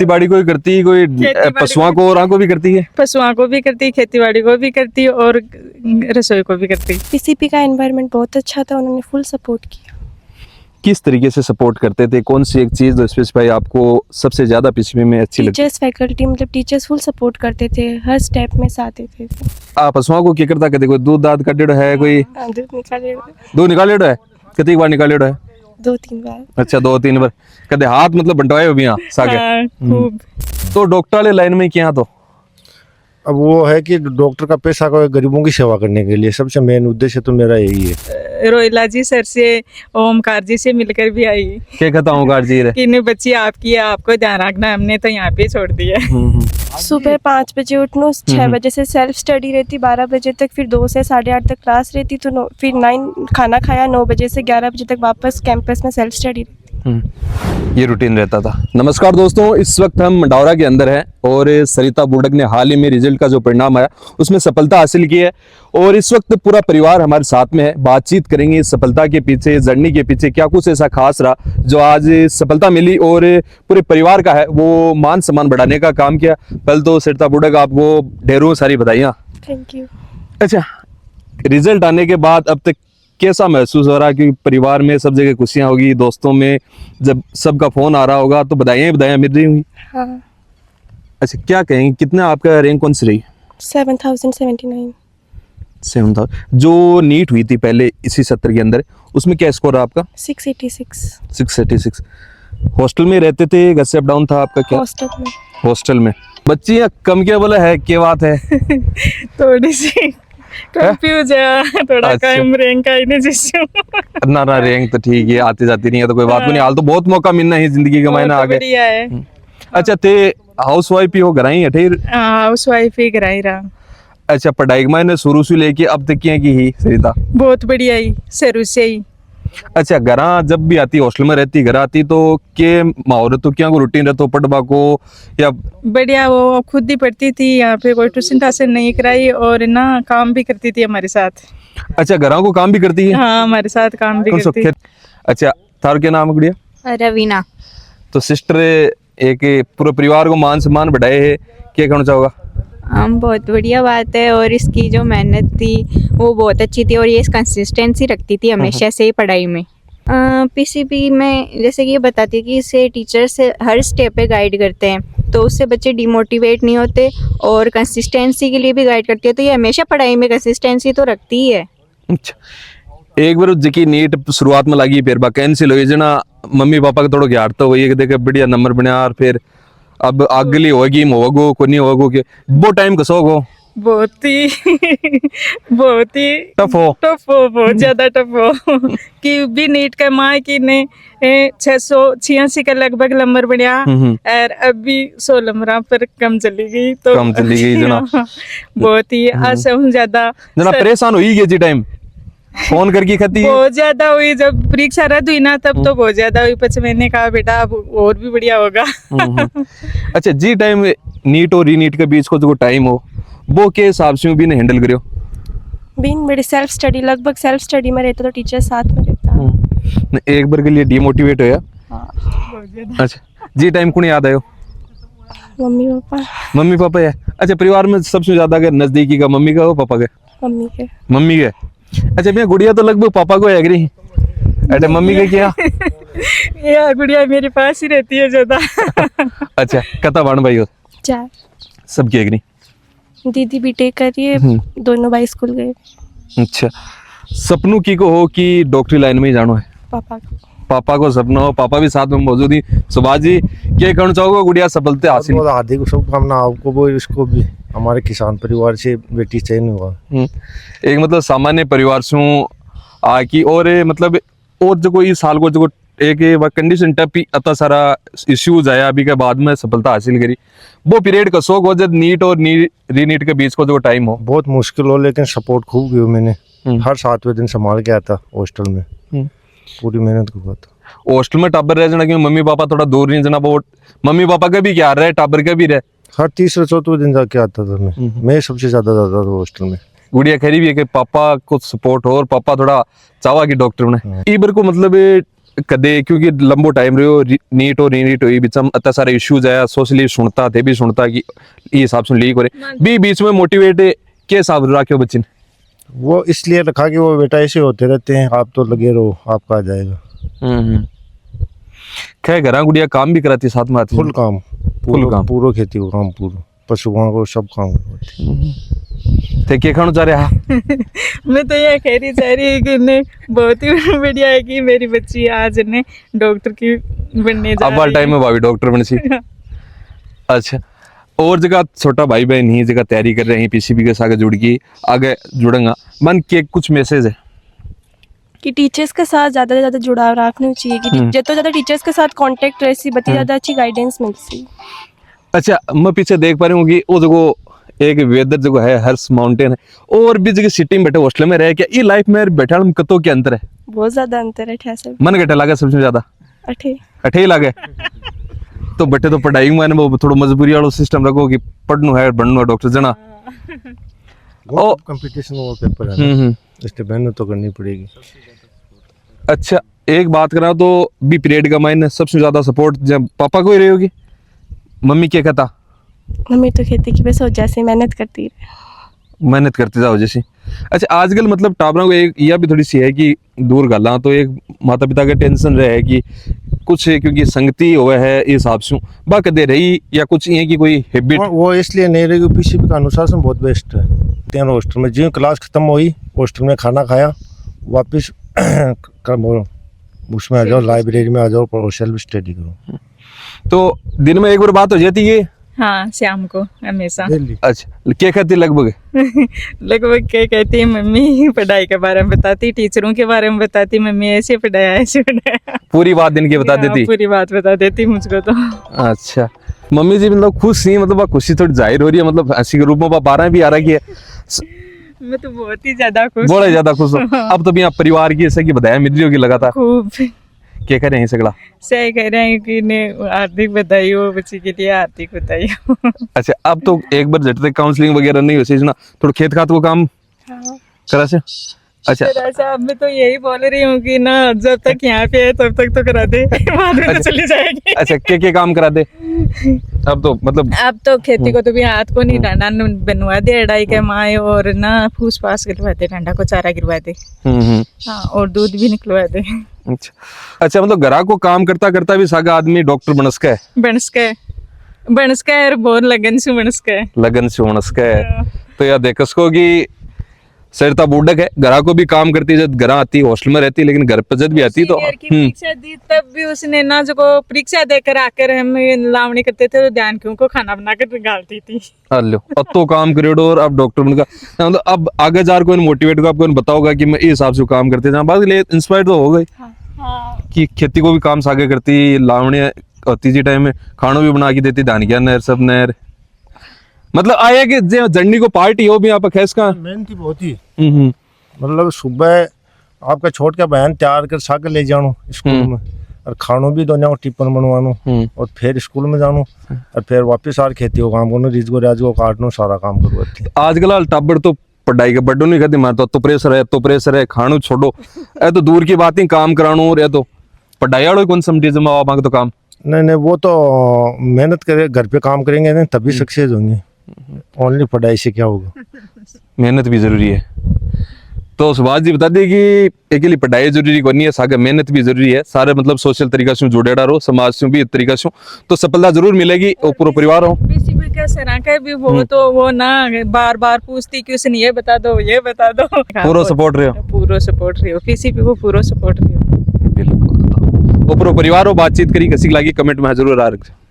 खेती बाड़ी को ही करती है, कोई पशुओं को और को भी करती है? पशुओं को भी करती, खेती बाड़ी को भी करती और रसोई को भी करती। पीसीपी का एनवायरनमेंट बहुत अच्छा था, उन्होंने फुल सपोर्ट किया। किस तरीके से सपोर्ट करते थे? कौन सी एक चीज जो स्पेसिफाई आपको सबसे ज्यादा पीसीपी में अच्छी लगती? टीचर्स, फैकल्टी, मतलब टीचर्स फुल सपोर्ट करते थे, हर स्टेप में साथ देते थे। आप पशुओं को क्या करता कहते? कोई दूध दाद कटेड़ो है? कोई दूध निकालेड़ो है? कितनी बार निकालेड़ो है? 2-3 बार। अच्छा 2-3 बार। कदे हाथ मतलब बंटवाए हो भी यहाँ सागे? हाँ, खूब। तो डॉक्टर वाले लाइन में क्या? तो अब वो है कि डॉक्टर का पैसा को गरीबों की सेवा करने के लिए सबसे मेन उद्देश्य तो मेरा यही है। रोहिला जी सर से, ओमकार जी से मिलकर भी आई। क्या कहता हूँ ओमकार जी रे? कि नहीं बच्ची आपकी है, आपको ध्यान रखना, हमने तो यहाँ पे छोड़ दिया। सुबह 5 बजे उठनो, 6 बजे से सेल्फ स्टडी रहती, 12 बजे तक, फिर 2 से 8:30 तक क्लास रहती, तो फिर 9 खाना खाया, 9 बजे से 11 बजे तक वापस कैंपस में सेल्फ स्टडी रहती। ये रूटीन रहता था। नमस्कार दोस्तों, इस वक्त हम मंडावरा के अंदर हैं और सरिता बुडक ने हाल ही में रिजल्ट का जो परिणाम आया उसमें सफलता हासिल की है और इस वक्त पूरा परिवार हमारे साथ में है। बातचीत करेंगे इस सफलता के पीछे, जर्नी के पीछे क्या कुछ ऐसा खास रहा जो आज सफलता मिली और पूरे परिवार का है वो मान सम्मान बढ़ाने का काम किया। पहले तो सरिता बुडक आपको ढेरों सारी बधाइयाँ। Thank you. अच्छा, रिजल्ट आने के बाद अब तक कैसा महसूस हो रहा है? क्योंकि परिवार में सब जगह खुशियां होगी, दोस्तों में जब सबका फोन आ रहा होगा तो बधाइयां मिल रही होंगी। हाँ। अच्छा, क्या कहेंगे, कितना आपका रैंक कौन सी रही? 7079। 7000। जो नीट हुई थी पहले इसी सत्र के अंदर, उसमें क्या स्कोर रहा आपका? 686। 686। हॉस्टल में रहते थे, घर से अप डाउन था आपका? क्या हॉस्टल में? हॉस्टल में। बच्चियां कम क्या बोला है, क्या बात है? थोड़ी सी कंफ्यूज है, थोड़ा अच्छा। कम रैंक का इन्हें जिससे ना रैंक तो ठीक है, आती जाती नहीं है तो कोई बात नहीं। हाल तो बहुत मौका मिलना है जिंदगी कमाना आगे। बढ़िया है। अच्छा, ते हाउस वाइफ ही हो, घर ही है? हाउस वाइफ ही कराई रहा। अच्छा, पढ़ाई मैंने शुरू से लेके अब तक की ही सरिता? बहुत बढ़िया ही, शुरू से ही। अच्छा, घर जब भी आती, हॉस्टल में रहती, घर आती तो के माहौल तो क्या को रूटीन रहता पढ़वा को या? बढ़िया, वो खुद ही पढ़ती थी, यहाँ पे कोई ट्यूशन टाशन नहीं कराई और ना काम भी करती थी हमारे साथ। अच्छा, घरों को काम भी करती है? हाँ, हमारे साथ काम भी करती है। अच्छा, थार क्या नाम है गुड़िया? रवीना। तो सिस्टर एक पूरे परिवार को मान सम्मान बढ़ाए है, क्या कहना चाहोगा? बहुत बढ़िया बात है और इसकी जो मेहनत थी वो बहुत अच्छी थी और ये कंसिस्टेंसी रखती थी हमेशा से ही पढ़ाई में। पीसीबी में जैसे कि ये बताती है कि इसे टीचर से हर स्टेप पे गाइड करते हैं तो उससे बच्चे डिमोटिवेट नहीं होते और कंसिस्टेंसी के लिए भी गाइड करती है, तो ये हमेशा पढ़ाई में कंसिस्टेंसी तो रखती ही है। अच्छा, एक बार जी नीट शुरुआत में लगी, फिर कैंसिल हुई जना, मम्मी पापा का थोड़ा ज्ञात तो वही देखे बढ़िया नंबर बना और फिर अब अगली होगी होगो को नहीं होगो के वो टाइम कसोगो? बहुत ही टफ हो बहुत ज्यादा टफ हो कि भी नीट का माँ की ने 686 का लगभग नंबर बढ़िया और अभी 16 नंबर पर कम चली गई, तो कम चली गई जना। बहुत ही आशा ज्यादा जना परेशान हुई गई जी टाइम फोन करके खती बहुत ज्यादा हुई। जब परीक्षा रद्द हुई ना तब तो बहुत ज्यादा हुई, पर मैंने कहा बेटा अब और भी बढ़िया होगा। अच्छा, जी टाइम नीट और रीनीट के बीच को जो टाइम हो वो के हिसाब से भी हैंडल करियो? बीन बड़ी सेल्फ स्टडी, लगभग सेल्फ स्टडी में रहता तो टीचर साथ में रहता। एक बार के लिए डिमोटिवेट होया? अच्छा, जी टाइम कौन याद आयो? Mummy papa. मम्मी पापा है। अच्छा, परिवार में सबसे ज्यादा अगर नजदीकी का मम्मी का हो पापा का? मम्मी के। मम्मी के। अच्छा, मैं गुड़िया तो लगभग पापा को एग्री। अरे मम्मी के क्या? ये गुड़िया मेरे पास ही रहती है ज्यादा। अच्छा, कता बाण भाई हो? 4। सबकी एग्री? दीदी बीटेक कर रही है, दोनों भाई स्कूल गए। अच्छा, सपनों की को हो कि डॉक्टरी लाइन में ही जानो है? पापा को। पापा को सपना हो, पापा भी साथ में मौजूद ही। सुभाष जी, क्या कहना चाहोगे गुड़िया सफलता हासिल? बहुत हार्दिक शुभकामना आपको वो, इसको भी हमारे किसान परिवार से बेटी चयन हुआ। एक मतलब सामान्य परिवार से हूँ आकी और मतलब और जो कोई साल को जो एक कंडीशन टप ही अता सारा इश्यूज आया अभी के बाद में सफलता हासिल करी, वो पीरियड का शौक हो जब नीट और रीनीट के बीच को जो टाइम हो? बहुत मुश्किल हो लेकिन सपोर्ट खूब किया मैंने, हर 7वें दिन संभाल के आता हॉस्टल में, पूरी मेहनत के बाद। हॉस्टल में टाबर रह जाना क्योंकि मम्मी पापा थोड़ा दूर नहीं जाना, वो मम्मी पापा का भी क्या रहे, टाबर का भी रहे? हर 3-4 दिन जाके आता था मैं सबसे ज्यादा जाता था हॉस्टल में। गुड़िया खरी भी है कि पापा को सपोर्ट हो और पापा थोड़ा चावा की डॉक्टर ने इबर को मतलब कदे क्योंकि लंबो टाइम रहो नीट और नीट हुई बीच में इतना सारे इश्यूज आया सोशली सुनता थे भी सुनता कि ये हिसाब से लीक हो रहे बीच में मोटिवेट के हिसाब रखे बच्चे ने वो इसलिए रखा कि वो बेटा ऐसे होते रहते हैं, आप तो लगे रहो आपका आ जाएगा। खैर घर गुड़िया काम भी कराती साथ में आती फुल काम, फुल काम, पूरा खेती को काम, पूरा पशुओं को सब काम करवाती। थे क्या खाना चाह रहे हाँ मैं तो यह कह रही चाह रही कि ने बहुत ही बढ़िया है कि मेरी बच्ची आज ने डॉक्टर की बनने जा अब वाले टाइम में भाभी डॉक्टर बन सी। अच्छा और जगह छोटा भाई बहन ही जगह तैयारी कर रहे हैं पीसीबी के साथ जुड़ के आगे जुड़ेगा मन के कुछ मैसेज है कि टीचर्स के साथ ज़्यादा से ज़्यादा जुड़ाव रखना चाहिए कि जितना ज़्यादा टीचर्स के साथ कांटेक्ट रहे बती ज़्यादा अच्छी गाइडेंस मिलती। अच्छा मैं पीछे देख पा रही हूँ कि वो जगह एक वेदर जगह है हर्ष माउंटेन है और भी जगह सिटी में बैठे हॉस्टल में रह के ये लाइफ में बैठा कतों के अंतर है बहुत ज़्यादा अंतर है ठहर मन घटा लगा सबसे ज्यादा अठे ही लगे तो बटे तो पढ़ाई में वो थोड़ा मजबूरी वाला सिस्टम रखो कि पढ़ना है बनना है डॉक्टर जना वो कंपटीशन वो पेपर है इसलिए मेहनत तो करनी पड़ेगी। अच्छा एक बात करा तो बी पीरियड का मायने सबसे ज्यादा सपोर्ट जब पापा को ही रही होगी मम्मी क्या कहता मम्मी तो खेती की बस हो जैसे मेहनत करती जाओ जैसे। अच्छा आजकल मतलब टाबरों को एक यह भी थोड़ी सी है कि दूर गल्ला तो एक माता पिता का टेंशन रहे कि कुछ क्योंकि संगति हुआ है इस हिसाब से बाकी दे रही या कुछ ये की कोई हैबिट वो इसलिए नहीं रही पीसीबी का अनुशासन बहुत बेस्ट है। तीन हॉस्टल में जो क्लास खत्म हुई हॉस्टल में खाना खाया वापस उसमें आ जाओ लाइब्रेरी में आ जाओ पढ़ो सेल्फ स्टडी करो। तो दिन में एक बार बात हो जाती है हाँ शाम को हमेशा। अच्छा क्या कहती लगभग लगभग क्या कहती है मम्मी पढ़ाई के बारे में बताती टीचरों के बारे में बताती मम्मी ऐसे पढ़ाया पूरी बात दिन की बता देती पूरी बात बता देती मुझको तो। अच्छा मम्मी जी मतलब खुश थी मतलब खुशी थोड़ी जाहिर हो रही है मतलब हंसी के रूप में 12 भी आ रहा है मैं तो बहुत ही ज्यादा खुश बहुत ज्यादा खुश हूँ। अब तो भी आप परिवार की ऐसा की बधाई मिल रही होगी लगातार खूब क्या कह रहे हैं सगला सही कह रहे हैं कि ने आर्थिक बधाई हो बच्ची के लिए आर्थिक बधाई हो। अच्छा अब तो एक बार झट तक काउंसलिंग वगैरह नहीं हो सी ना थोड़ा खेत खात को काम करा से। अच्छा अब मैं तो यही बोल रही हूँ कि ना जब तक यहाँ पे है तब तक तो करा दे बाद में तो चली जाएगी। अच्छा क्या काम करा दे अब तो मतलब अब तो खेती को तो भी हाथ को नहीं डांडा बनवा दे अड़ाई के माए और ना फूस पास गिरवा दे डंडा को चारा गिरवा दे हाँ और दूध भी निकलवा दे। अच्छा मतलब घरा को काम करता करता भी सागा आदमी डॉक्टर बनसका है बहुत लगन से बनसका है तो यार देख उसको कि सरिता बुडक है घरा को भी काम करती जब घर आती हॉस्टल में रहती लेकिन घर पर जब भी आती तो परीक्षा दी तब भी उसने ना जो परीक्षा देकर आकर हम लावणी करते थे तो ध्यान क्यों को खाना बनाकर डालती थी। हेलो अब तो काम करेडो और अब डॉक्टर बनगा मतलब अब आगे जार कोई मोटिवेट को आपको बताओगा कि मैं इस हिसाब से काम करते थे बाद इंस्पायर तो हो गई कि खेती को भी काम सागे करती लावणी होती जी टाइम में खाना भी बना के देती धान क्या नहर सब नहर मतलब आया कि जर्नी को पार्टी हो भी आप खेस का मेहनती बहुत ही मतलब सुबह आपका छोट का बहन तैयार कर साग ले जानो स्कूल में और खानो भी दो जाओ टिफिन बनवानो और फिर स्कूल में जानो और फिर वापस आ खेती को काम करो रिज को राज को काटनो सारा काम करवाती। आजकल टाबर तो पढ़ाई का बड्डो नहीं करती मार तो प्रेशर है खानो छोड़ो ए तो दूर की बात ही काम करानो और तो पढ़ाई वालों कौन समझे जमा तो काम नहीं वो तो मेहनत करे घर पे काम करेंगे ना तभी सक्सेस होंगे ओनली पढ़ाई से क्या होगा मेहनत भी जरूरी है। तो सुभाष जी बता दी कि अकेली पढ़ाई जरूरी को नहीं है सागा मेहनत भी जरूरी है सारे मतलब सोशल तरीका से जुड़ेड़ा रहो समाज से भी तरीका से तो सफलता जरूर मिलेगी और पूरा परिवार हो का सरांका भी वो तो वो ना बार बार पूछती कि उसने ये बता दो पूरा सपोर्ट रहे हो पीसीबी को पूरा सपोर्ट रहे हो बिल्कुल। और पूरा परिवार हो बातचीत करी किसी लागी कमेंट में जरूर आ रखे।